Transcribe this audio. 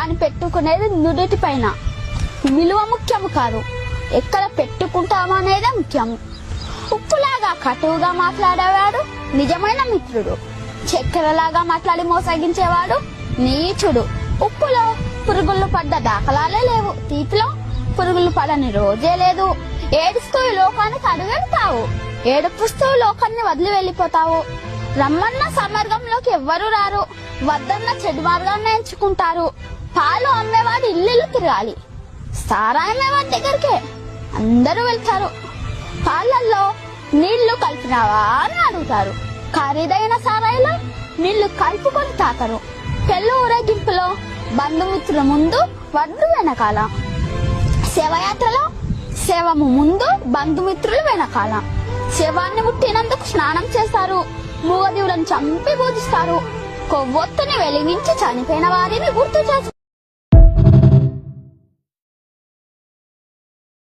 కానీ పెట్టుకునేది నుదుటి పైన. విలువ ముఖ్యము కాదు, ఎక్కడ పెట్టుకుంటామో అనేదే ముఖ్యము. ఉప్పులాగా కటువుగా మాట్లాడేవాడు నిజమైన మిత్రుడు. చక్కెరలాగా మాట్లాడి మోసగించేవాడు నీచుడు. ఉప్పులో పురుగులు పడ్డ దాఖలాలే లేవు, తీపిలో పురుగులు పడని రోజే లేదు. ఏడుస్తూ ఈ లోకానికి అడుగెడతావు, ఏడుపుస్తూ లోకాన్ని వదిలి వెళ్ళిపోతావు. రమ్మన్న సమార్గంలోకి ఎవ్వరూ రారు, వద్దన్న చెడు మార్గాన్ని ఎంచుకుంటారు. పాలు అమ్మేవాడు ఇల్లు తిరగాలి, సారాయి అమ్మేవాడి దగ్గరికే అందరూ వెళ్తారు. పాలల్లో నీళ్లు కలిపినావా అని అడుగుతారు, ఖరీదైన సారాయిలో నీళ్లు కలుపుకొని తాకరు. పెళ్లి ఊరేగింపులో బంధుమిత్రుల ముందు, వడ్డు వెనకాల. శవయాత్రలో శవము ముందు, బంధుమిత్రులు వెనకాల. శవాన్ని ముట్టినందుకు స్నానం చేస్తారు, మూగజీవులను చంపి పూజిస్తారు. కొవ్వొత్తుని వెలిగించి చనిపోయిన వారిని గుర్తు చేస్తారు.